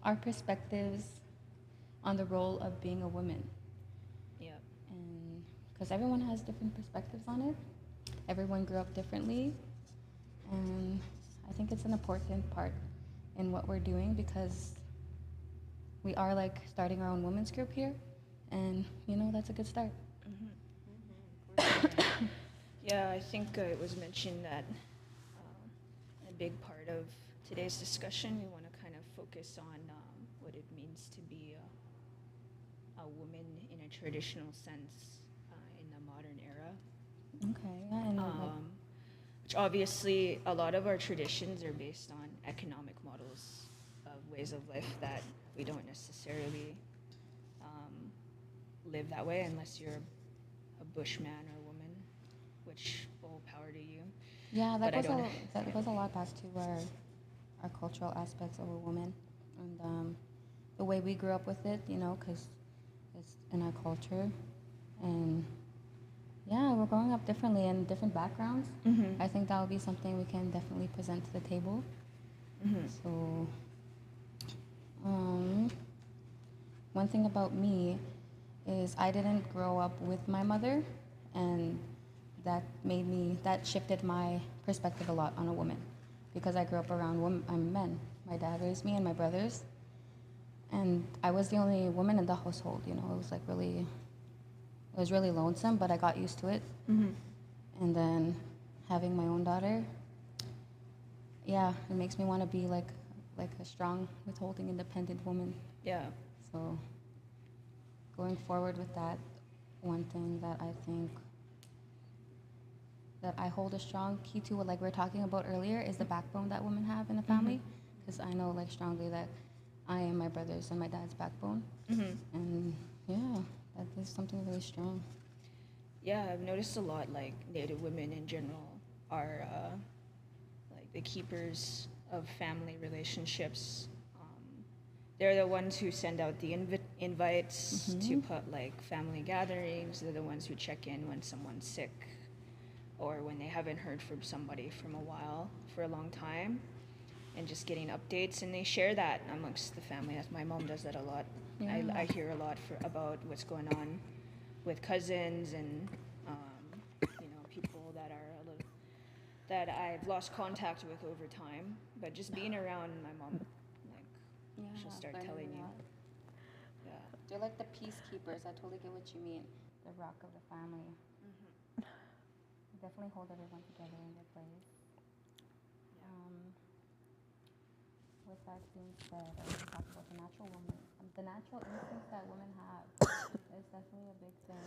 our perspectives on the role of being a woman. Yeah. And because everyone has different perspectives on it, everyone grew up differently. And I think it's an important part in what we're doing because we are like starting our own women's group here. And, that's a good start. Yeah, I think it was mentioned that a big part of today's discussion, we want to kind of focus on what it means to be a woman in a traditional sense in the modern era. Okay, yeah, and Which obviously, a lot of our traditions are based on economic models of ways of life that we don't necessarily live that way unless you're a bushman or woman, which full power to you. yeah, But I don't. that goes a lot back to our cultural aspects of a woman and the way we grew up with it, because it's in our culture. And yeah, we're growing up differently in different backgrounds. Mm-hmm. I think that would be something we can definitely present to the table. Mm-hmm. So, um, one thing about me is I didn't grow up with my mother, and that shifted my perspective a lot on a woman, because I grew up around men. My dad raised me and my brothers, and I was the only woman in the household. It was really lonesome, but I got used to it. Mm-hmm. And then having my own daughter, yeah, it makes me want to be like a strong, withholding, independent woman. Yeah. So going forward with that, one thing that I think that I hold a strong key to, like we were talking about earlier, is the backbone that women have in a family. Because I know like strongly that I am my brother's and my dad's backbone. Mm-hmm. And yeah, that is something really strong. Yeah, I've noticed a lot like Native women in general are like the keepers of family relationships. They're the ones who send out the invites to put like family gatherings. They're the ones who check in when someone's sick or when they haven't heard from somebody from a while for a long time and just getting updates, and they share that amongst the family. As my mom does that a lot. Yeah. I hear a lot about what's going on with cousins and people that are a little that I've lost contact with over time. But just being around my mom, like Yeah, she'll start learning telling a you. lot. Yeah. They're like the peacekeepers. I totally get what you mean. The rock of the family. They definitely hold everyone together in their place. Um, with that being said, I want to talk about the natural woman. The natural instincts that women have is definitely a big thing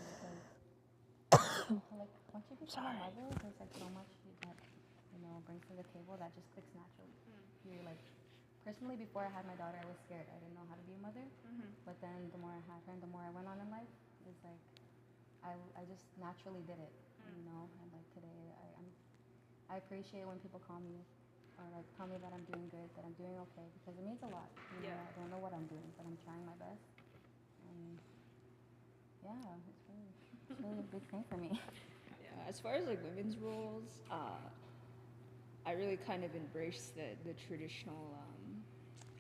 because, like, once you become a mother, there's like so much that brings to the table that just clicks naturally. You're like, personally, before I had my daughter, I was scared. I didn't know how to be a mother. But then the more I had her and the more I went on in life, it's like I just naturally did it, And like today, I appreciate when people call me or like tell me that I'm doing good, that I'm doing okay, because it means a lot. Yeah. I don't know what I'm doing, but I'm trying my best. And yeah, it's really a big thing for me. Yeah. As far as like women's roles, I really kind of embrace the traditional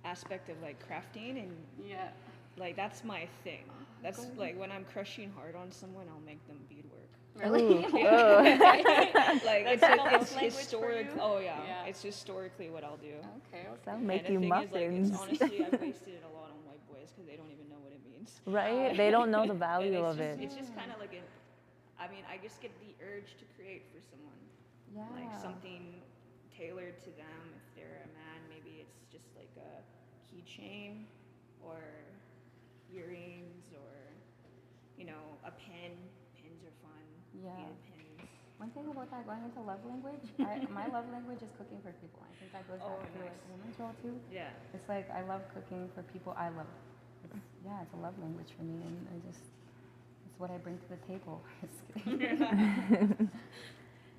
aspect of like crafting and Yeah. like that's my thing. That's like when I'm crushing hard on someone, I'll make them beadwork. Really? Like it's historic. Oh yeah. Yeah. It's historically what I'll do. Okay. That'll And make the you thing is, like, muffins. it's honestly, I've wasted it a lot on white boys because they don't even know what it means. Right? They don't know the And value of it's it. just kind of like I mean, I just get the urge to create for someone. Yeah. Like something tailored to them. If they're a man, maybe it's just like a keychain or earrings or, a pen. Pins are fun. Yeah. Beaded pins. One thing about that, going into love language, my love language is cooking for people. I think that goes back to like Nice. women's role too. Yeah. It's like I love cooking for people I love. It's a love language for me, and it's what I bring to the table. Just kidding.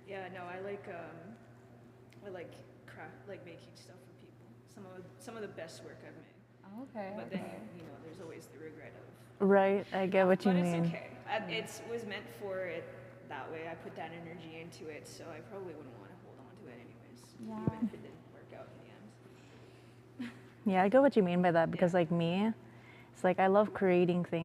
Yeah, no, I like craft, like making stuff for people. Some of the best work I've made. Okay. But then there's always the regret of. Right? I get what you But mean. it's okay. It was meant for it that way. I put that energy into it, so I probably wouldn't want to hold on to it anyways. Yeah. Even if it didn't work out in the end. Yeah, I get what you mean by that because, like me, it's like I love creating things.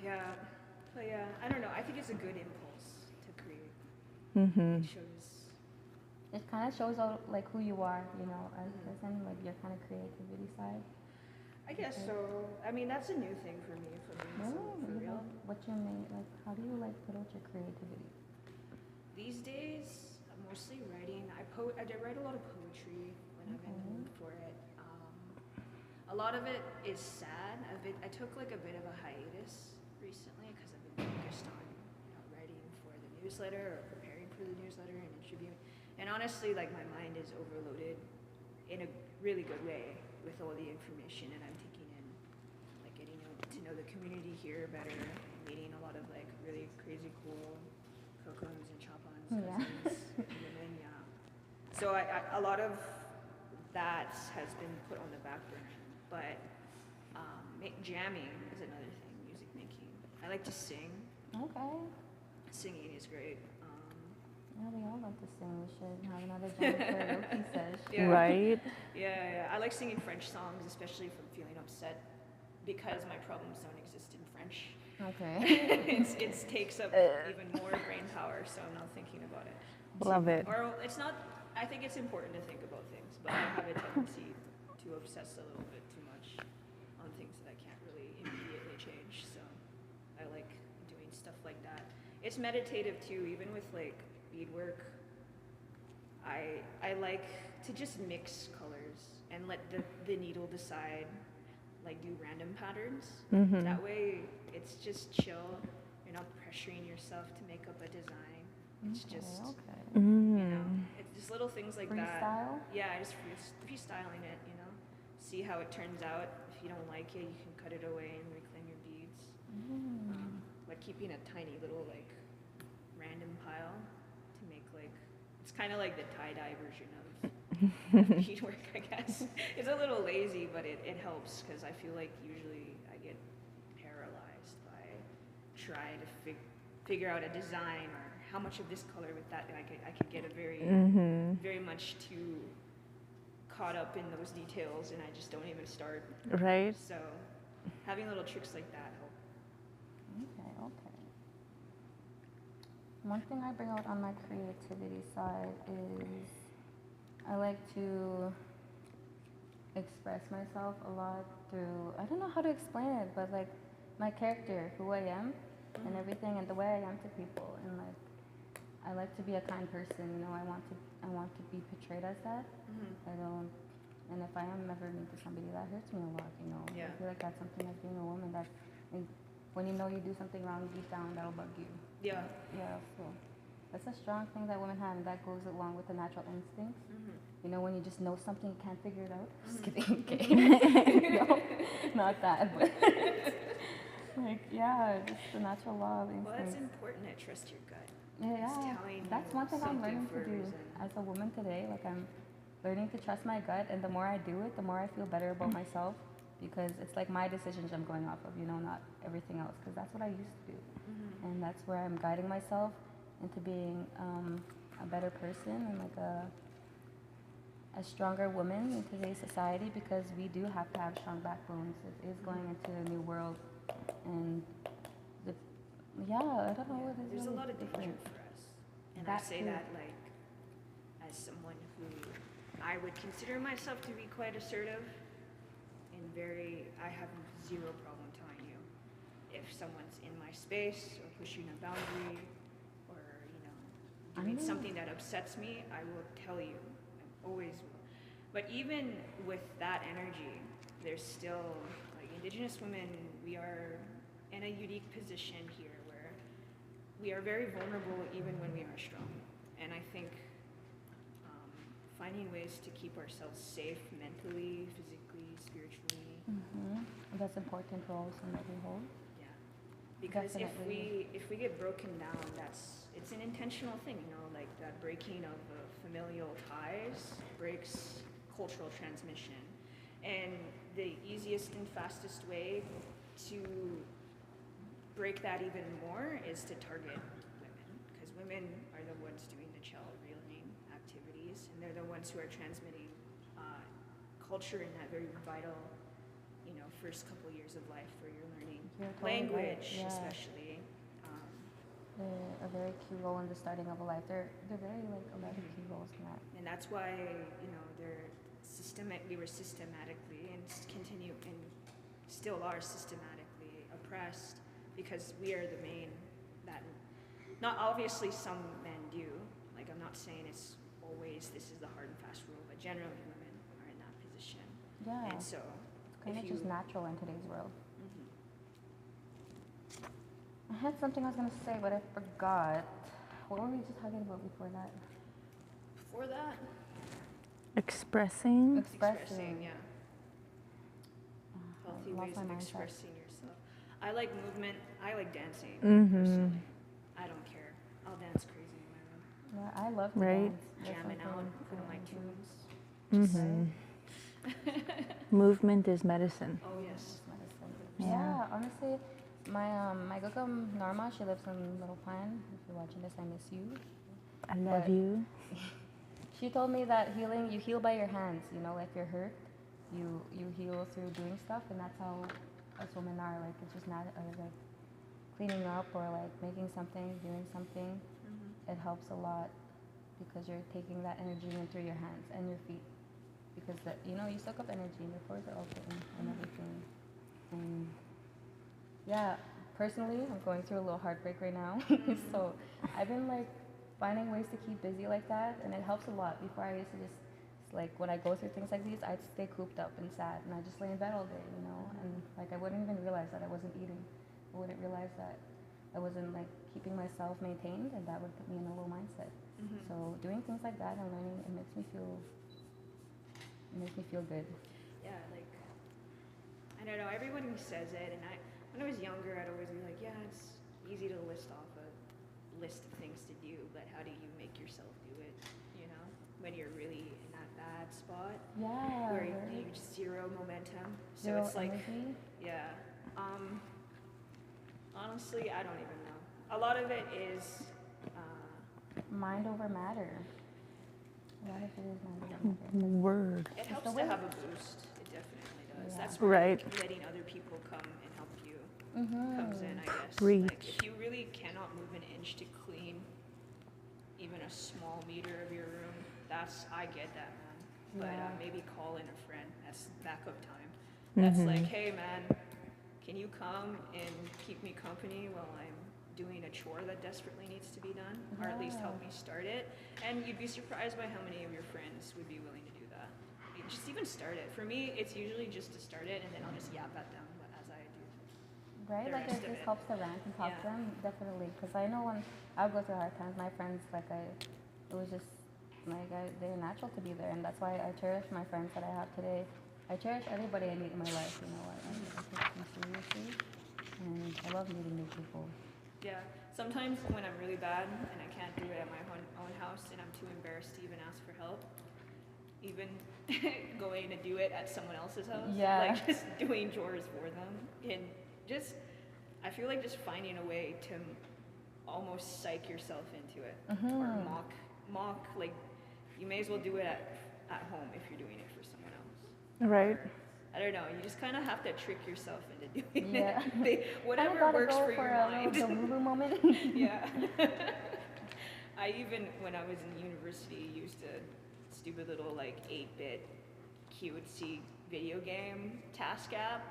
Yeah. But yeah, I don't know. I think it's a good impulse to create. Mm-hmm. It shows. It kind of shows out like who you are, you know, as a Mhm. person, like your kind of creativity side. I guess so. I mean, that's a new thing for me. For Really? real. What's your main, like, how do you like put out your creativity? These days, I'm mostly writing. I did write a lot of poetry when I'm in the mood for it. A lot of it is sad. I took like a bit of a hiatus recently because I've been focused on writing for the newsletter or preparing for the newsletter and interviewing. And honestly, like my mind is overloaded in a really good way with all the information, and I'm taking in like getting to know the community here better, meeting a lot of like really crazy cool kokuns and chapans, Yeah. cousins, women, yeah. So a lot of that has been put on the back burner, but jamming is another thing. Music making. I like to sing. Okay. Singing is great. Yeah, we all love to sing. We should have another jam karaoke sesh. Yeah. Right? Yeah. I like singing French songs, especially if I'm feeling upset, because my problems don't exist in French. Okay. It takes up even more brain power, so I'm not thinking about it. Love it. Or it's not. I think it's important to think about things, but I have a tendency to obsess a little bit too much on things that I can't really immediately change. So I like doing stuff like that. It's meditative too, even with like beadwork. I like to just mix colors and let the needle decide, like do random patterns. Mm-hmm. That way it's just chill. You're not pressuring yourself to make up a design. It's just Okay. it's just little things like that. Freestyle? Yeah, just freestyling it, see how it turns out. If you don't like it, you can cut it away and reclaim your beads. Like keeping a tiny little like random pile to make like, it's kind of like the tie-dye version of beadwork, I guess. It's a little lazy, but it helps because I feel like usually I get paralyzed by trying to figure out a design or how much of this color with that. I could get a very much too caught up in those details, and I just don't even start. Right? So having little tricks like that help. Okay. One thing I bring out on my creativity side is I like to express myself a lot through, I don't know how to explain it, but like my character, who I am, and everything, and the way I am to people, and like I like to be a kind person. I want to be portrayed as that. I don't, and if I am ever mean to somebody, that hurts me a lot. Yeah. I feel like that's something as being a woman that, and when you know you do something wrong deep down, that'll bug you. Yeah. Yeah, so that's a strong thing that women have, and that goes along with the natural instincts. When you just know something, you can't figure it out. Just kidding, okay. No, not that, but like, yeah, just the natural law of Well, it's instincts. important to trust your gut. Yeah, telling that's you one thing I'm something learning for to a do reason. as a woman today. Like, I'm learning to trust my gut, and the more I do it, the more I feel better about myself, because it's like my decisions I'm going off of, not everything else, because that's what I used to do. And that's where I'm guiding myself into being a better person and like a stronger woman in today's society, because we do have to have strong backbones. It is going into a new world, and I don't know what is There's a really lot of danger different. for us. And That I say too. that like as someone who I would consider myself to be quite assertive and I have zero problem telling you if someone's in my space or pushing a boundary or, you know, doing something that upsets me, I will tell you. I always will. But even with that energy, there's still, like, Indigenous women, we are in a unique position here where we are very vulnerable even when we are strong. And I think finding ways to keep ourselves safe mentally, physically, spiritually. That's important roles that we hold. Yeah, because Definitely. if we get broken down, it's an intentional thing, you know, like that breaking of familial ties breaks cultural transmission, and the easiest and fastest way to break that even more is to target women, because women are the ones doing the child rearing activities, and they're the ones who are transmitting culture in that very vital, you know, first couple years of life where you're learning You're totally language, right, yeah. especially. They're a very key role in the starting of a life. They're very like a lot of key roles in that. And that's why, you know, we were systematically and continue and still are systematically oppressed because we are the main that, not obviously some men do, like I'm not saying it's always this is the hard and fast rule, but generally women are in that position. Yeah. And so It's kind if of you, just natural in today's world. Mhm. I had something I was gonna say, but I forgot. What were we just talking about before that? Before that, Expressing. expressing, yeah. Healthy Lost ways my of mindset. expressing yourself. I like movement. I like dancing. Mhm. Personally, I don't care. I'll dance crazy in my room, Yeah, I love to Right. dance. That's jamming out, something putting I my do. tunes. Mhm. Movement is medicine. Oh yes. It's medicine. Yeah. Yeah, honestly, my gugum Norma, she lives in Little Pine. If you're watching this, I miss you. I love But- you. She told me that healing, you heal by your hands. You know, if you're hurt, you heal through doing stuff, and that's how us women are. Like it's just not like cleaning up or like making something, doing something. Mm-hmm. It helps a lot because you're taking that energy in through your hands and your feet. Because you know you soak up energy, and your pores are open and everything. And yeah, personally, I'm going through a little heartbreak right now. So I've been like finding ways to keep busy like that, and it helps a lot. Before I used to just like when I go through things like these, I'd stay cooped up and sad, and I just lay in bed all day, you know. And like I wouldn't even realize that I wasn't eating. I wouldn't realize that I wasn't like keeping myself maintained, and that would put me in a low mindset. Mm-hmm. So doing things like that and learning, it makes me feel good. Yeah, like I don't know. Everybody says it, and when I was younger, I'd always be like, yeah, it's easy to list off a list of things to do, but how do you make yourself do it? You know, when you're really in that bad spot Yeah. where you right? zero momentum. So Zero it's like, energy. yeah. Honestly, I don't even know. A lot of it is. Mind over matter. A lot of it is mind over matter. Word. It helps the to way- have a boost. It definitely does. Yeah. That's where Right. letting other people come and help you Mm-hmm. comes in, I guess. Preach. Like if you really cannot move an inch to clean even a small meter of your room, I get that, man. But Yeah. maybe call in a friend. That's backup time. That's like, hey man, can you come and keep me company while I'm doing a chore that desperately needs to be done, or at least help me start it? And you'd be surprised by how many of your friends would be willing to do that. You just even start it. For me, it's usually just to start it, and then I'll just yap at them as I do. Right? the Like rest it of just it. helps to rant and talk to Yeah. them, definitely. Because I know when I go through hard times, my friends, it was just like they're natural to be there, and that's why I cherish my friends that I have today. I cherish everybody I meet in my life. You know, I take them seriously, and I love meeting new people. Yeah. Sometimes when I'm really bad and I can't do it at my own house and I'm too embarrassed to even ask for help, even going to do it at someone else's house, Yeah. like just doing chores for them, and just I feel like just finding a way to almost psych yourself into it or mock like you may as well do it at home if you're doing it for someone else. Right. Or, I don't know. You just kind of have to trick yourself into doing Yeah. it. Whatever Kinda gotta works go for your a mind. little Delulu moment. Yeah. I even, when I was in university, used a stupid little like 8-bit cutesy video game task app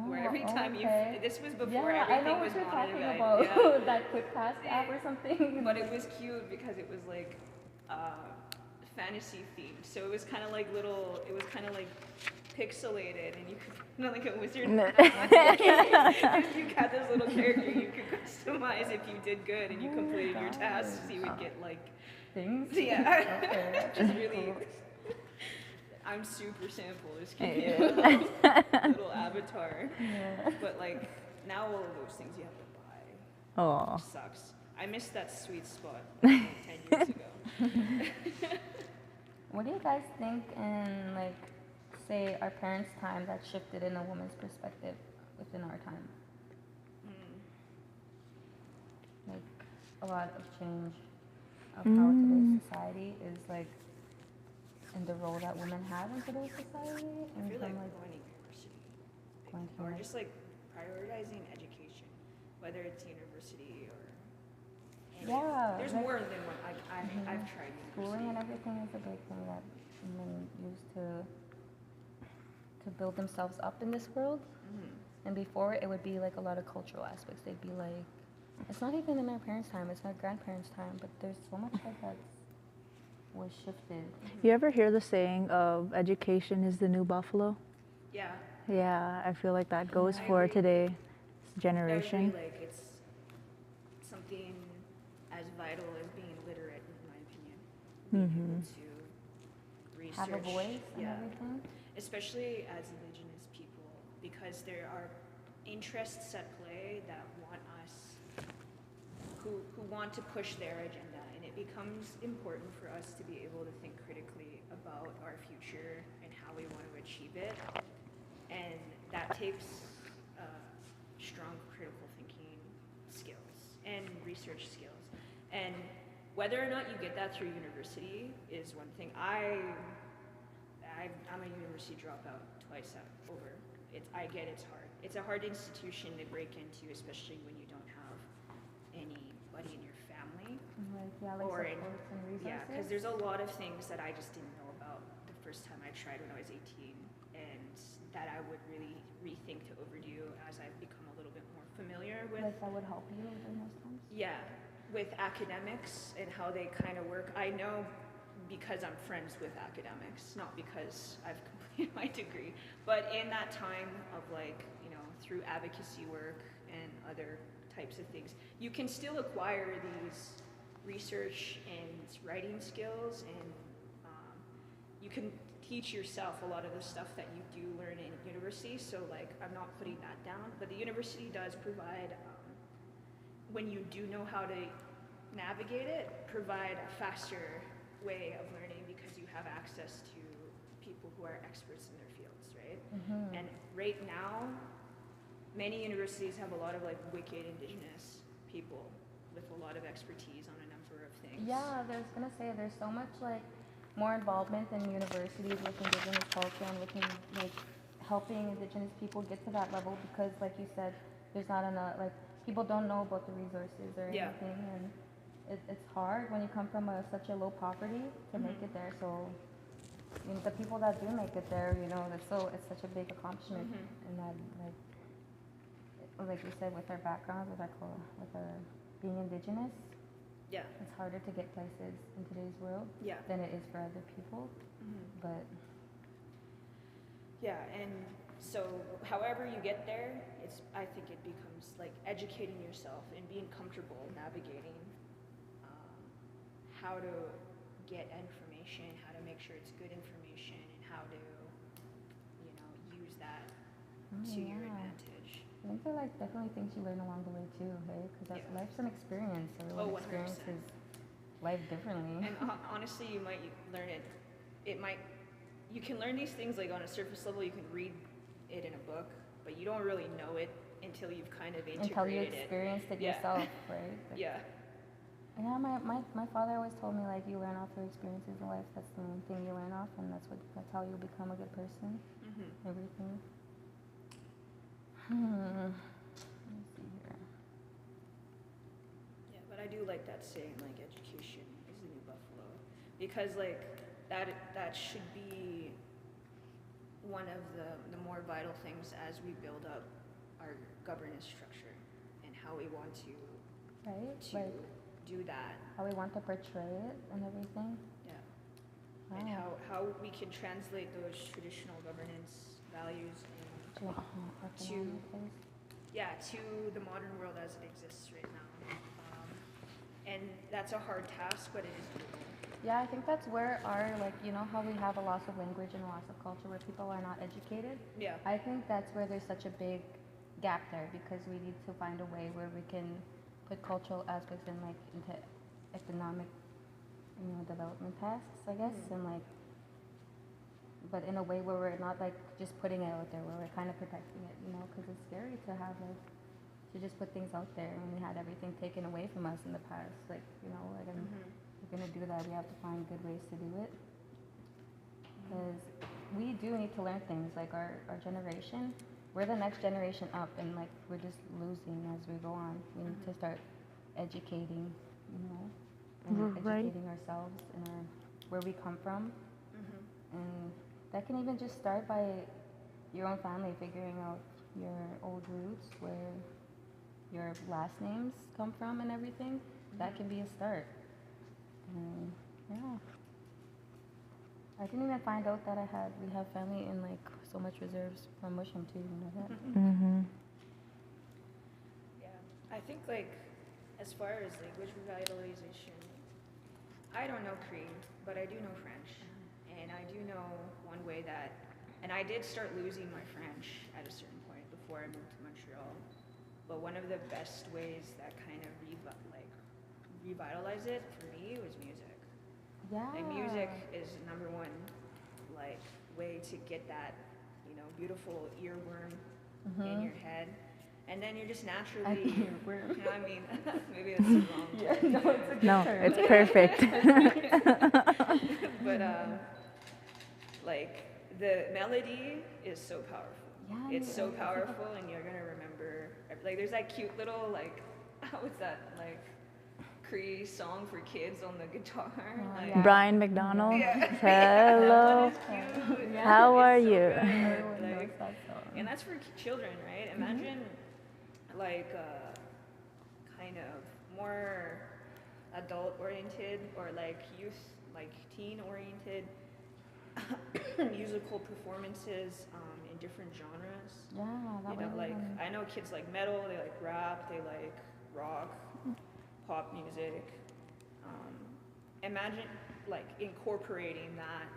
where every time okay. this was before Yeah, I everything know was what you're talking monetized. about. Yeah. That quick pass app or something. But it was cute because it was like fantasy themed. So it was kind of like little, it was kind of like pixelated, and you could, like a wizard. You got this little character you could customize if you did good and you completed your tasks. You would get like Things. yeah, Okay. just really. I'm super simple. Just give me Yeah. a little avatar. Yeah. But like now, all of those things you have to buy. Oh. Sucks. I missed that sweet spot like 10 years ago. What do you guys think in like, say, our parents' time that shifted in a woman's perspective within our time? Like a lot of change of how today's society is like, and the role that women have in today's society, I and feel from like like going to university, going to or like, just like prioritizing education, whether it's university or. Any. Yeah, There's like- more than one. I've tried schooling university. and everything is a big thing that women use to build themselves up in this world. And before it would be like a lot of cultural aspects. They'd be like, it's not even in our parents' time, it's not grandparents' time, but there's so much like that was shifted. You ever hear the saying of education is the new buffalo? Yeah. Yeah, I feel like that goes I for agree. today's I generation. agree, like it's something as vital as being literate, in my opinion. Being able to research. Have a voice and yeah. everything. Especially as Indigenous people, because there are interests at play that want us, who want to push their agenda, and it becomes important for us to be able to think critically about our future and how we want to achieve it, and that takes strong critical thinking skills and research skills, and whether or not you get that through university is one thing. I'm a university dropout twice over. I get it's hard. It's a hard institution to break into, especially when you don't have anybody in your family. Like, yeah, like Or in- supports and resources. Yeah, because there's a lot of things that I just didn't know about the first time I tried when I was 18, and that I would really rethink to overdo as I've become a little bit more familiar with. Like that would help you during those times. Yeah, with academics and how they kind of work. I know because I'm friends with academics, not because I've completed my degree, but in that time of like, you know, through advocacy work and other types of things, you can still acquire these research and writing skills, and you can teach yourself a lot of the stuff that you do learn in university. So like, I'm not putting that down, but the university does provide, when you do know how to navigate it, provide a faster way of learning because you have access to people who are experts in their fields, right? And right now, many universities have a lot of like wicked Indigenous people with a lot of expertise on a number of things. Yeah, I was gonna say there's so much like more involvement in universities with Indigenous culture and with like helping Indigenous people get to that level, because like you said, there's not enough, like people don't know about the resources or Yeah. anything, and it's hard when you come from such a low poverty to make it there. So you know, the people that do make it there, you know, it's such a big accomplishment, and that like you said, with our backgrounds, with our being Indigenous, Yeah. it's harder to get places in today's world Yeah. than it is for other people. But Yeah, and so however you get there, I think it becomes like educating yourself and being comfortable navigating how to get information, how to make sure it's good information, and how to, you know, use that to your yeah. advantage. I think they're like definitely things you learn along the way too, hey? Because Yeah. life's an experience. Everyone 100%. experiences life differently. And honestly, you might learn it. You can learn these things like on a surface level. You can read it in a book, but you don't really know it until you've kind of integrated Until you it. experienced it Yeah. yourself, right? Like, Yeah. Yeah, my father always told me like you learn off your experiences in life. That's the main thing you learn off, and that's how you become a good person. Everything. Let me see here. Yeah, but I do like that saying, like, education is the new buffalo, because like that should be one of the more vital things as we build up our governance structure and how we want to Right? to Like do that. how we want to portray it and everything. Yeah. Wow. And how we can translate those traditional governance values To a economic place. to the modern world as it exists right now. And that's a hard task, but it is doable. Yeah, I think that's where our, like, you know how we have a loss of language and a loss of culture where people are not educated? Yeah. I think that's where there's such a big gap there because we need to find a way where we can put cultural aspects in, like, into economic, development tasks, I guess, and, like, but in a way where we're not, like, just putting it out there, where we're kind of protecting it, because it's scary to have, like, to just put things out there when we had everything taken away from us in the past, like, like, if we're gonna do that, we have to find good ways to do it. Because we do need to learn things, like our generation, we're the next generation up, and like we're just losing as we go on. We need to start educating, and Right. educating ourselves and where we come from, Mm-hmm. and that can even just start by your own family figuring out your old roots, where your last names come from and everything. That can be a start. And yeah. I didn't even find out that we have family in like so much reserves from Mushroom too, you know that? Mm-hmm. Yeah, I think like as far as language revitalization, I don't know Cree, but I do know French, and I do know one way that, and I did start losing my French at a certain point before I moved to Montreal. But one of the best ways that kind of revitalize it for me was music. Yeah. Like music is number one, like way to get that, beautiful earworm in your head, and then you're just naturally, Earworm. you know what I mean? Maybe that's the wrong. Yeah, no, it's a good No, term. it's perfect. But like the melody is so powerful. Yeah, It's so it's like a- powerful, and you're gonna remember. Like there's that cute little like, what's that like, Cree song for kids on the guitar. Oh, Like, yeah. Brian McDonald. Yeah. Hello. That one is cute. Yeah. How It's are so you? good, Everyone knows like, that song. and that's for children, right? Imagine like kind of more adult oriented or like youth, like teen oriented musical performances in different genres. Yeah, that You know, way like we can- I know kids like metal, they like rap, they like rock, pop music. Imagine like incorporating that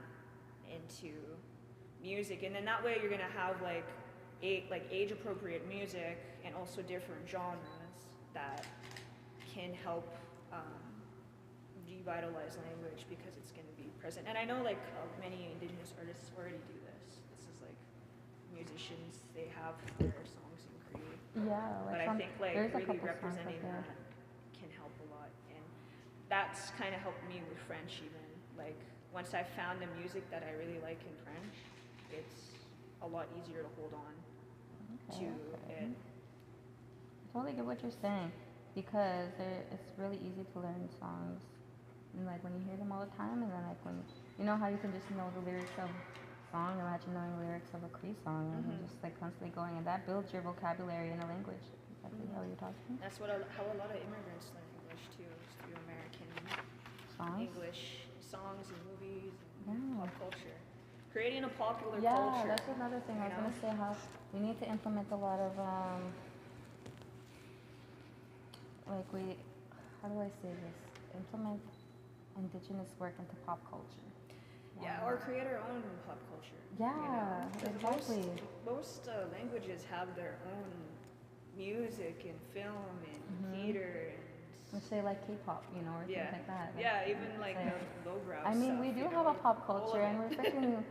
into music, and then that way you're gonna have like age appropriate music and also different genres that can help revitalize language because it's gonna be present. And I know like many Indigenous artists already do this. This is like musicians, they have their songs in Cree. Yeah, like But I some, think like there's a really couple songs representing like that can help a lot, and that's kind of helped me with French even. Like once I found the music that I really like in French, it's a lot easier to hold on to Okay. it. I totally get what you're saying because it's really easy to learn songs, and like when you hear them all the time, and then like when you know how you can just know the lyrics of a song, imagine knowing the lyrics of a Cree song, and then just like constantly going, and that builds your vocabulary in a language. Exactly how you're talking. That's how a lot of immigrants learn English too, is through American Songs. English songs and movies and Yeah. pop culture. Creating a popular Yeah, culture. that's another thing. I was you gonna know? say how we need to implement a lot of like how do I say this? Implement indigenous work into pop culture. Yeah, or create our own pop culture. Yeah, 'Cause exactly. Most languages have their own music and film and theater Let's say like K-pop, or yeah, things like that. yeah, even like say- the lowbrow I mean, stuff, we do you have know, a pop all of culture, and it. we're freaking.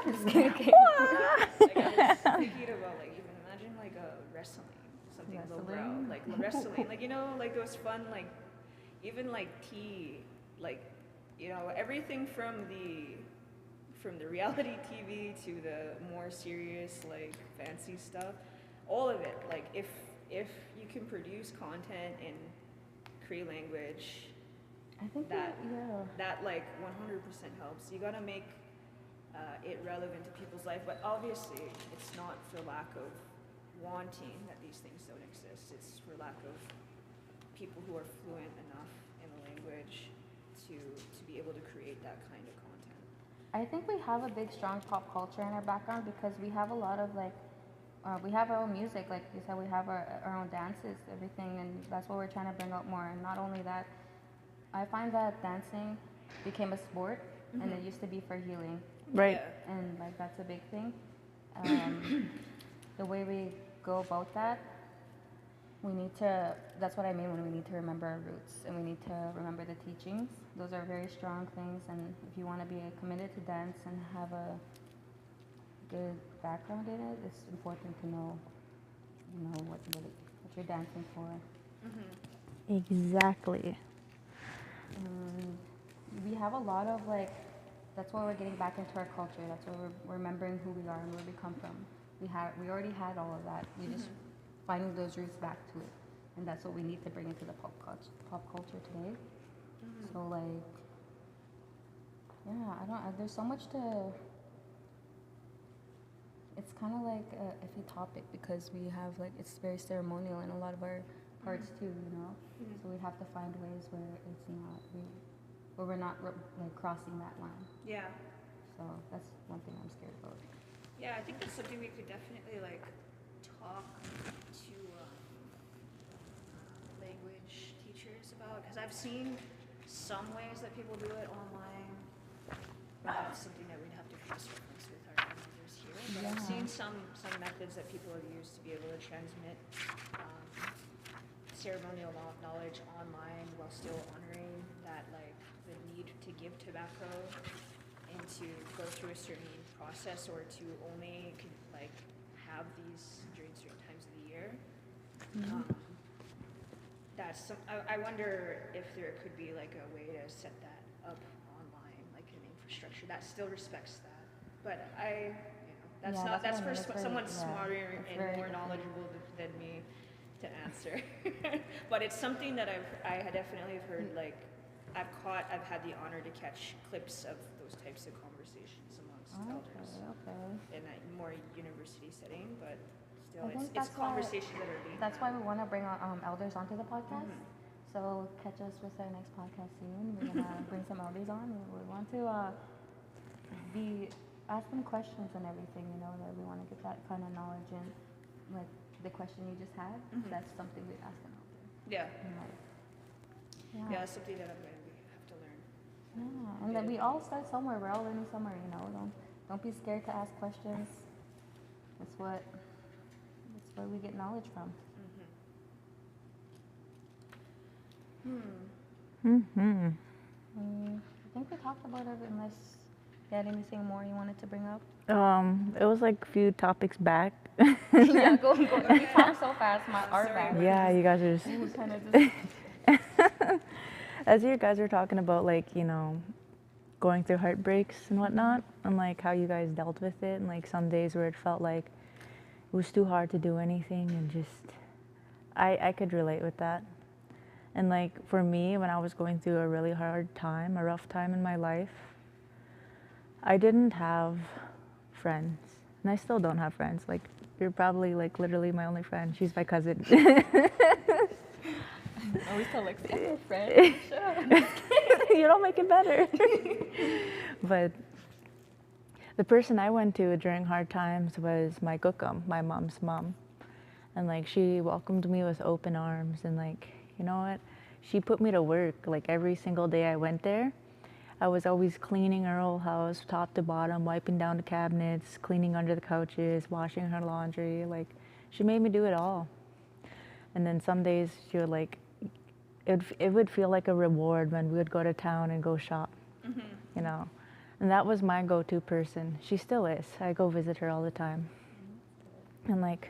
Just kidding. Like I was thinking about like even imagine like a wrestling, something lowbrow, Wrestling? like wrestling, like like those fun like even like tea, like everything from the reality TV to the more serious like fancy stuff, all of it. Like if you can produce content in Cree language, I think that yeah. that like 100% helps. You gotta make it relevant to people's life. But obviously, it's not for lack of wanting that these things don't exist. It's for lack of people who are fluent enough in the language to be able to create that kind of content. I think we have a big, strong pop culture in our background because we have a lot of like, we have our own music, like you said, we have our own dances, everything, and that's what we're trying to bring out more. And not only that, I find that dancing became a sport, and it used to be for healing, Right. Yeah. and like that's a big thing. The way we go about that, we need to. That's what I mean when we need to remember our roots, and we need to remember the teachings. Those are very strong things, and if you want to be committed to dance and have a good background in it, it's important to know, what you're dancing for. Exactly. And we have a lot of like, that's why we're getting back into our culture. That's why we're remembering who we are and where we come from. We already had all of that. We just finding those roots back to it, and that's what we need to bring into the pop culture today. So like, yeah, I don't. There's so much to. It's kind of like a iffy topic because we have like it's very ceremonial in a lot of our parts too, So we have to find ways where it's not where we're not like crossing that line. Yeah. So that's one thing I'm scared about. Yeah, I think that's something we could definitely like talk to language teachers about, because I've seen some ways that people do it online. That's something that we'd have to cross-reference with our members here. But I've seen some methods that people have used to be able to transmit ceremonial knowledge online while still honoring that like the need to give tobacco and to go through a certain process or to only like have these during certain times of the year. That's I wonder if there could be like a way to set that up online, like an infrastructure that still respects that. But that's for someone smarter and more knowledgeable than me to answer. But it's something that I definitely have heard, like I've had the honor to catch clips of those types of conversations amongst elders in a more university setting, but still it's conversations that are being That's had. why we want to bring elders onto the podcast. So catch us with our next podcast soon. We're gonna bring some elders on. We want to ask them questions and everything. That we want to get that kind of knowledge and like the question you just had. That's something we ask an elder. Yeah. Yeah. That's something that I'm going to have to learn. Yeah, and then we all start somewhere. We're all learning somewhere. Don't be scared to ask questions. That's where we get knowledge from. I think we talked about it. Unless you had anything more you wanted to bring up. It was like a few topics back. Yeah, go. You talk so fast. Our bad. Yeah, you guys are just. We kind of just. As you guys were talking about, like, going through heartbreaks and whatnot, and like how you guys dealt with it, and like some days where it felt like it was too hard to do anything, and just, I could relate with that. And like for me, when I was going through a really hard time, a rough time in my life, I didn't have friends, and I still don't have friends. Like, you're probably like literally my only friend. She's my cousin. I always tell like, I'm your friend. Shut up. You don't make it better. But the person I went to during hard times was my kukum, my mom's mom. And like, she welcomed me with open arms, and like, you know what? She put me to work. Like every single day I went there, I was always cleaning her whole house, top to bottom, wiping down the cabinets, cleaning under the couches, washing her laundry. Like, she made me do it all. And then some days she would like, it would feel like a reward when we would go to town and go shop, And that was my go-to person. She still is. I go visit her all the time. And like,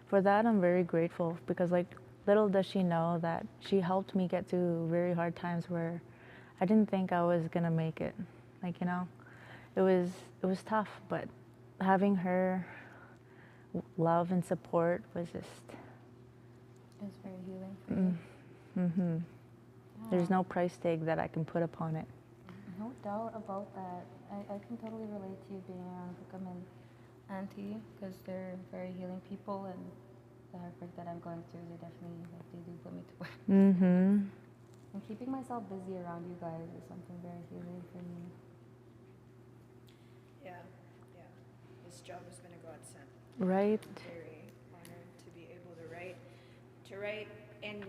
for that I'm very grateful, because like, little does she know that she helped me get through very hard times where I didn't think I was gonna make it. Like, it was tough, but having her love and support was just. It was very healing for you. There's no price tag that I can put upon it. No, doubt about that. I can totally relate to you being around Bikram and Auntie because they're very healing people, and the heartbreak that I'm going through, they definitely like they do put me to work. Mm-hmm. And keeping myself busy around you guys is something very healing for me. Yeah, yeah. This job has been a godsend. Right. I'm very honored to be able to write and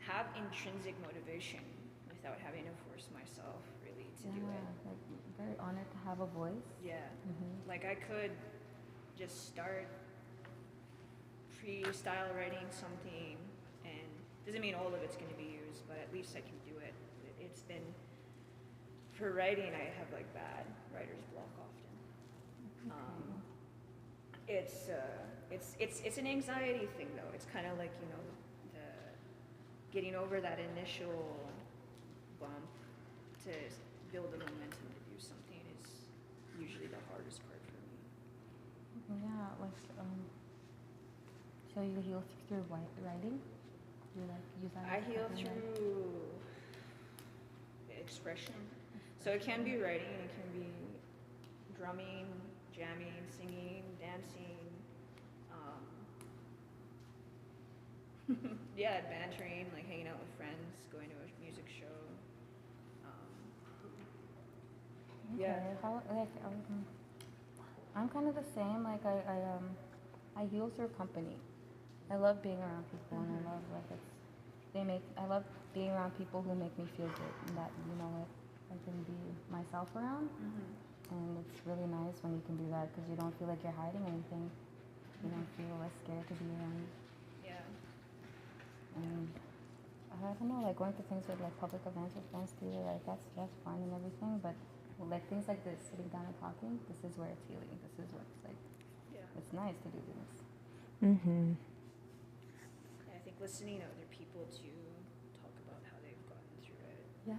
have intrinsic motivation without having to force myself really to do it. Like very honored to have a voice. Yeah. Mm-hmm. Like I could just start freestyle writing something, and doesn't mean all of it's going to be used, but at least I can do it. It's been, for writing, I have like bad writer's block often. It's an anxiety thing though. It's kind of like, you know, the getting over that initial bump to build the momentum to do something is usually the hardest part for me. Yeah, like so you heal through writing? You like use that? I as heal coping mechanism? through expression. So it can be writing, it can be drumming, jamming, singing, dancing. Yeah, bantering, like hanging out with friends, going to a music show. Okay. Yeah. How like I'm kind of the same. Like I heal through company. I love being around people, and I love like I love being around people who make me feel good, and that you know what I can be myself around. And it's really nice when you can do that because you don't feel like you're hiding anything. You don't feel less scared to be around. Yeah. And I don't know, like going to things with like public events with friends too, like that's fun and everything, but like things like this, sitting down and talking, this is where it's healing. This is what's like, Yeah. it's nice to do this. Mm-hmm. I think listening to other people to talk about how they've gotten through it. Yeah,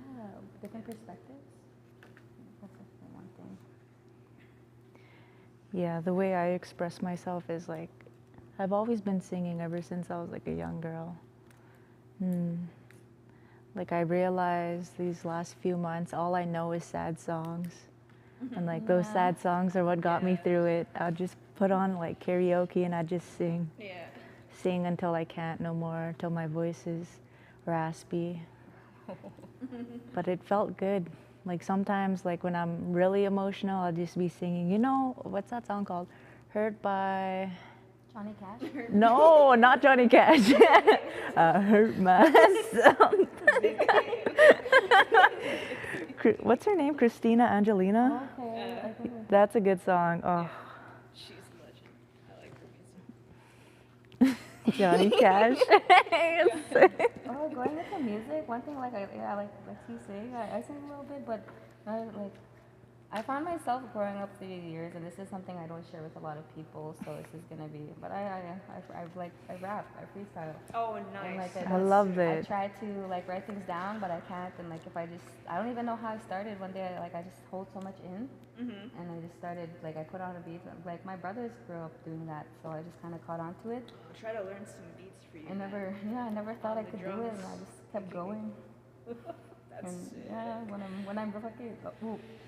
different perspectives. That's definitely one thing. Yeah, the way I express myself is like, I've always been singing ever since I was like a young girl. Like I realized these last few months, all I know is sad songs. And like those sad songs are what got me through it. I'll just put on like karaoke and I just sing. Yeah. Sing until I can't no more, till my voice is raspy. But it felt good. Like sometimes like when I'm really emotional, I'll just be singing, you know, what's that song called? Hurt by... Johnny Cash? No, not Johnny Cash. Hurt myself. What's her name? Christina Angelina? Okay, I think That's a good song. Oh, She's a legend. I like her music. Johnny Cash. oh, going into music, one thing like I like you sing, I sing a little bit, but I found myself growing up through the years, and this is something I don't share with a lot of people, so this is gonna be. But I rap, I freestyle. Oh, And, nice. like, I love I it. try to like write things down, but I can't. And like if I don't even know how I started. One day, I just hold so much in, and I just started like I put on a beat. Like my brothers grew up doing that, so I just kind of caught on to it. I'll try to learn some beats for you. I never thought I the could do it, and I drums. just kept going. That's And yeah, when I'm fucking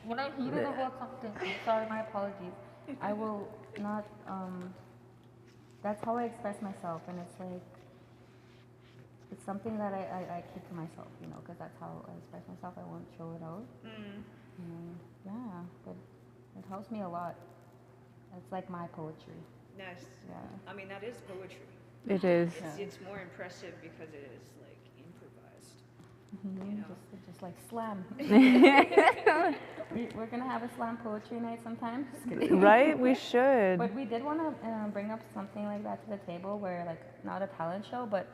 when I'm heated about something, sorry, my apologies. I will not. That's how I express myself, and it's like it's something that I keep to myself, you know, because that's how I express myself. I won't show it out. Yeah, but it helps me a lot. It's like my poetry. nice. Yeah. I mean, that is poetry. It is. It's more impressive because it is like improvised. Mm-hmm. know. Just like slam. We're gonna have a slam poetry night sometime. Just kidding. Right? We should. But we did want to bring up something like that to the table, where like not a talent show, but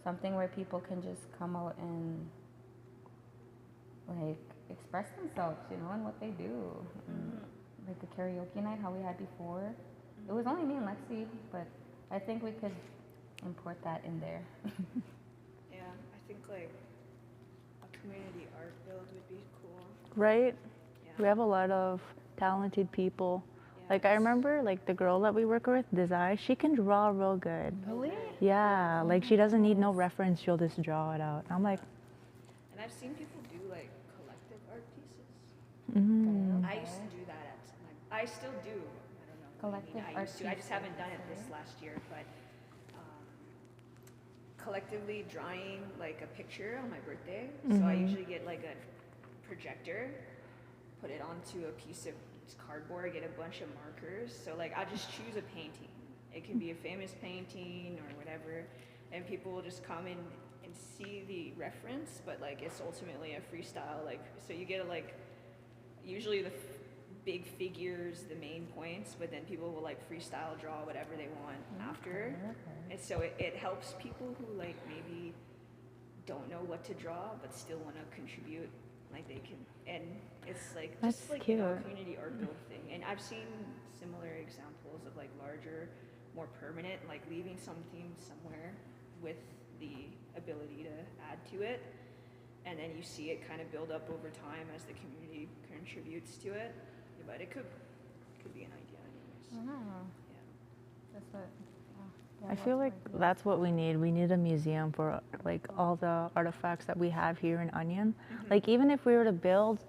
something where people can just come out and like express themselves, you know, and what they do. Like the karaoke night, how we had before. It was only me and Lexi, but I think we could import that in there. Yeah, I think like a community art build would be cool. Right? Yeah. We have a lot of talented people. Like I Yes. remember like the girl that we work with, Desai, she can draw real good. Really? Yeah, like she doesn't need no reference, she'll just draw it out. I'm like, And I've seen people do like collective art pieces. Mm. I used to do that at I still do. I don't know. Collective I used to. I just art haven't done it this pieces, last year, but collectively drawing like a picture on my birthday. So I usually get like a projector, put it onto a piece of cardboard, get a bunch of markers. So like I'll just choose a painting. It can be a famous painting or whatever, and people will just come in and see the reference, but like it's ultimately a freestyle. Like so you get like usually the big figures, the main points, but then people will like freestyle draw whatever they want after. And so it helps people who like maybe don't know what to draw but still want to contribute, like they can, and it's like That's just like cute. a community art build thing. And I've seen similar examples of like larger, more permanent, like leaving something somewhere with the ability to add to it, and then you see it kind of build up over time as the community contributes to it. But it could be an idea anyways. Wow. Yeah. That's what. I feel like that's what we need. We need a museum for like all the artifacts that we have here in Onion. Like even if we were to build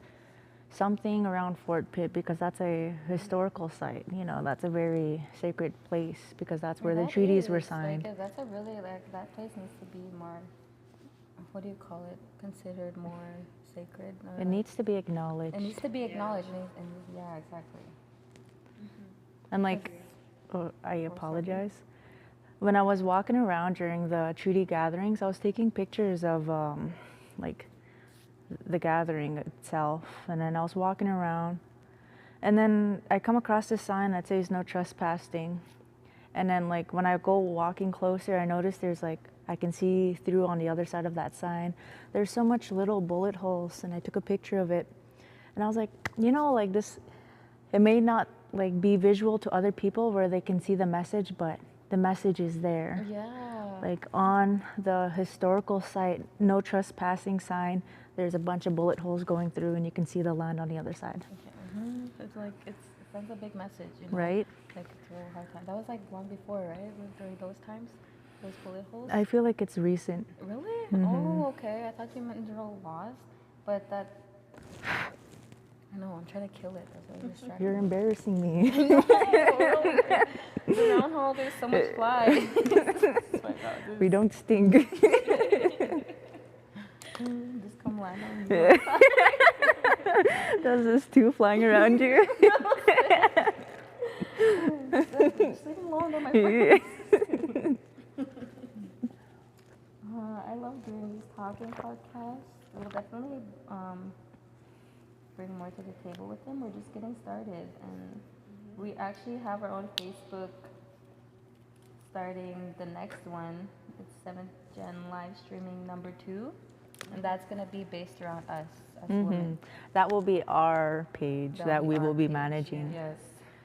something around Fort Pitt, because that's a historical site, you know, that's a very sacred place because that's where the treaties were signed. Like, that's a really like that place needs to be more. What do you call it? Considered more sacred. It needs to be acknowledged. It needs to be acknowledged, and yeah, exactly. And like, I apologize. When I was walking around during the treaty gatherings, I was taking pictures of like the gathering itself, and then I was walking around, and then I come across this sign that says no trespassing, and then like when I go walking closer, I notice there's like I can see through on the other side of that sign. There's so much little bullet holes, and I took a picture of it, and I was like, you know, like this, it may not like be visual to other people where they can see the message, but the message is there. Yeah. Like on the historical site, no trespassing sign, there's a bunch of bullet holes going through, and you can see the land on the other side. It's like it sends a big message, you know. Right? Like it's a real hard time. That was like long before, right? Was during those times, those bullet holes. I feel like it's recent. Really? Mhm. Oh, okay. I thought you meant real laws, but that. I know. I'm trying to kill it. That's really distracting. You're embarrassing me. Around home, there's so much flies. Oh my God, We don't sting. just come land on you. There's just two flying around you. Just leave them alone. They're my friends. I love doing these talking podcasts. We'll definitely bring more to the table with them. We're just getting started, and we actually have our own Facebook starting the next one. It's 7th Gen live streaming #2, and that's gonna be based around us as women. That will be our page that That'll we our will be page. managing, Yes,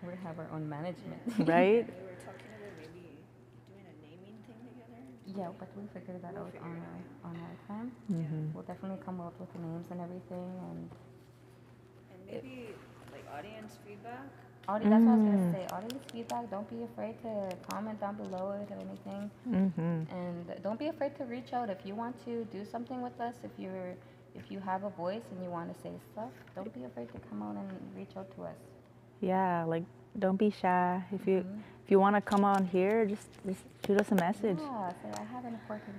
we have our own management. right? We were talking about maybe doing a naming thing together. Yeah, but we figured that out on our time. Mhm. We'll definitely come up with the names and everything, and And maybe like audience feedback. that's what I was gonna say. Audience feedback. Don't be afraid to comment down below it or anything, and don't be afraid to reach out if you want to do something with us. If you have a voice and you want to say stuff, don't be afraid to come out and reach out to us. Yeah, like don't be shy. If you want to come on here, just shoot us a message. Yeah, say I have an important.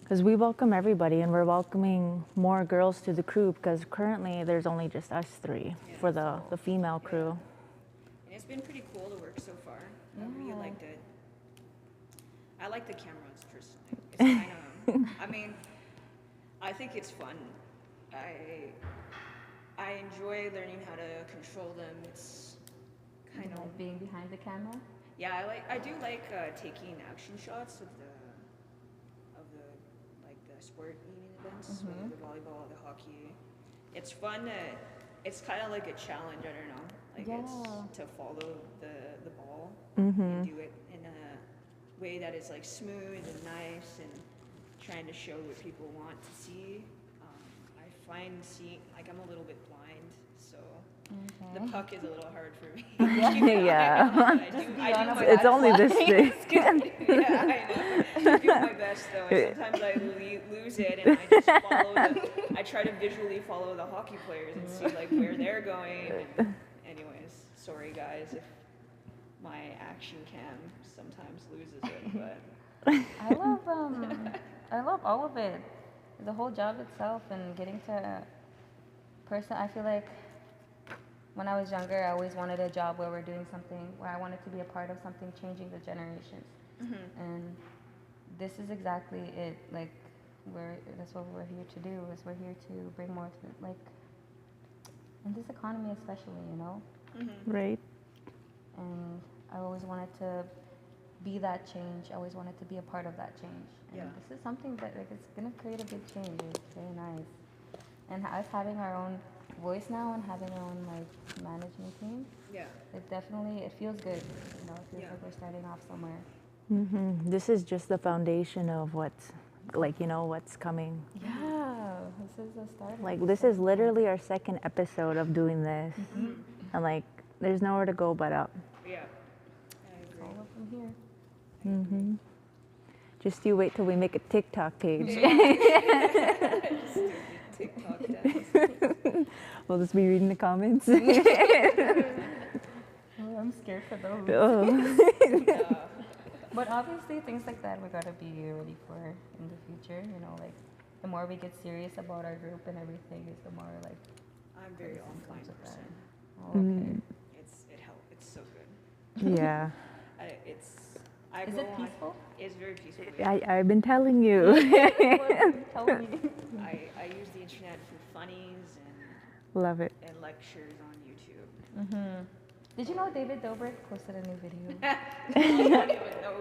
Because we welcome everybody, and we're welcoming more girls to the crew, because currently there's only just us three for the female crew. And it's been pretty cool to work so far. I really liked it. I like the cameras personally. It's kind of, I mean, I think it's fun. I enjoy learning how to control them. It's kind of, Like being behind the camera. yeah, I do like taking action shots of the sport meeting events, whether the volleyball, the hockey. It's fun. It's kind of like a challenge. I don't know. Like it's to follow the ball and do it in a way that is like smooth and nice and trying to show what people want to see. I find like I'm a little bit blind, so the puck is a little hard for me. Yeah. I do It's only this big. yeah, I know. I do my best though. And sometimes I lose it, and I just follow I try to visually follow the hockey players and see like where they're going. And anyways, sorry guys if my action cam sometimes loses it, but I love all of it. The whole job itself and getting to I feel like when I was younger, I always wanted a job where we're doing something, where I wanted to be a part of something changing the generations. And this is exactly it. Like, that's what we're here to do. Is we're here to bring more, like, in this economy especially, you know. Right. And I always wanted to be that change. I always wanted to be a part of that change. And Yeah. this is something that like it's gonna create a big change. It's very nice. And us having our own voice now and having our own like management team, yeah. it feels good. You know, it feels like we're starting off somewhere. This is just the foundation of what's, like, you know, what's coming. Yeah, this is the start. Like, this is literally our second episode of doing this. And, like, there's nowhere to go but up. Yeah. It's all up from here. Just you wait till we make a TikTok page. Just do the TikTok dance. We'll just be reading the comments. Oh, I'm scared for those. Oh. But obviously, things like that we gotta be ready for in the future. You know, like the more we get serious about our group and everything, is the more like I'm very everything offline comes with that. person. Oh, okay. It's so good. Yeah. I Is go it on- peaceful? It's very peaceful. Yeah. I've been telling you. Tell me. I use the internet for funnies Love it. and lectures on YouTube. Did you know David Dobrik posted a new video? I don't even know.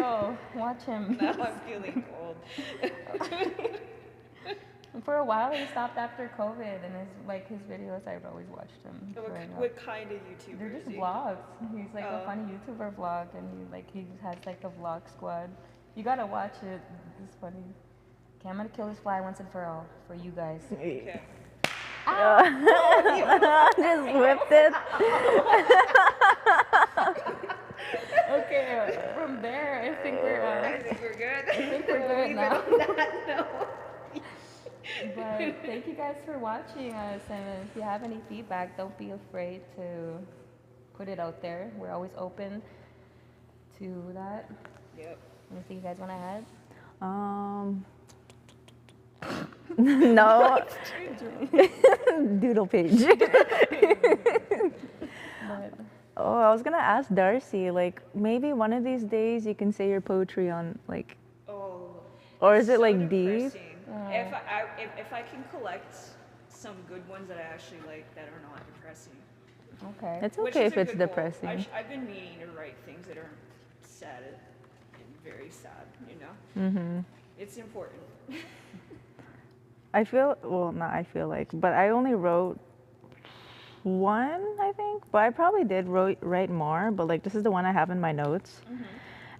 Oh, watch him. Now I'm feeling cold. For a while, he stopped after COVID, and his videos, I've always watched him. growing up. What kind of YouTuber They're is just he? vlogs. He's like a Oh. funny YouTuber vlog, and he has like the vlog squad. You gotta watch it. It's funny. Okay, I'm gonna kill this fly once and for all for you guys. Okay. Just whipped it. Okay, from there, I think I think we're good. I think we're good now. No. But thank you guys for watching us, and if you have any feedback, don't be afraid to put it out there. We're always open to that. Yep. Anything you guys want to add? No. Doodle page. But Oh, I was gonna ask Darcy, like, maybe one of these days you can say your poetry on, like, Oh. or it's is it so like deep? depressing. If I can collect some good ones that I actually like that are not depressing. okay. It's Which okay is if a it's good goal. depressing. I've been meaning to write things that aren't sad and very sad, you know? It's important. I feel, well, not I feel like, but I only wrote one, I think, but I probably did write more, but like this is the one I have in my notes.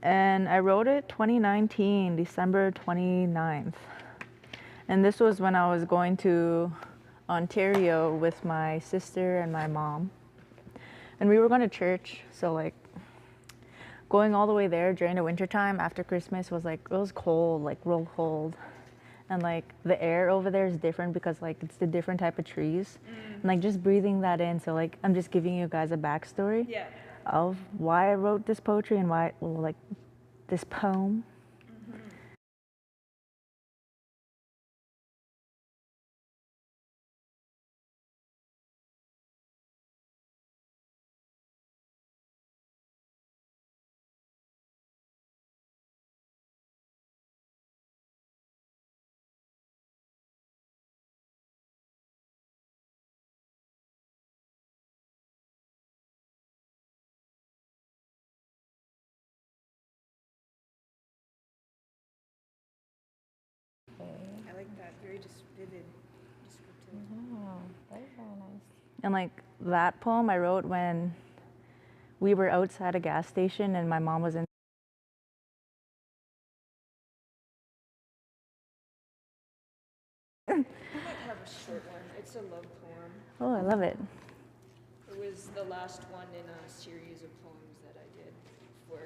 And I wrote it 2019, December 29th. And this was when I was going to Ontario with my sister and my mom. And we were going to church, so like going all the way there during the wintertime after Christmas was like, it was cold, like real cold. And like the air over there is different because like it's the different type of trees. And like just breathing that in. So like I'm just giving you guys a backstory Yeah. of why I wrote this poetry and why, well, like this poem. I like that. Very just vivid, descriptive. Oh, that is very nice. And like that poem I wrote when we were outside a gas station and my mom was in. I might have a short one. It's a love poem. Oh, I love it. It was the last one in a series of poems that I did for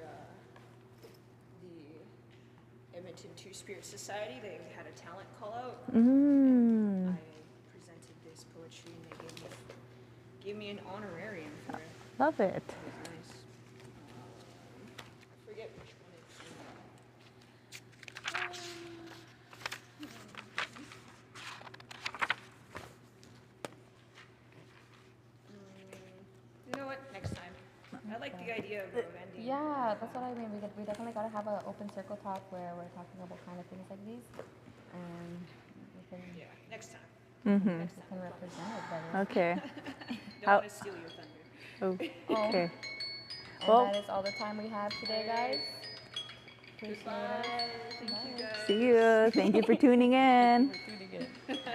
Edmonton Two Spirit Society. They had a talent call out. Mm. I presented this poetry and they gave me an honorarium for it. Love it. It was nice. I forget which one it's you know what? Next time. I like the idea of ending. Yeah, that's what I mean. We definitely got to have an open circle talk where we're talking about kind of things like these, and we can, Yeah, next time. Mm-hmm. we can represent it better. Okay. Don't How- want to steal your thunder. Oh, okay. And Well- that is all the time we have today, guys. Appreciate Goodbye. it. Thank you guys. See you. Thank you for tuning in. We're tuning in.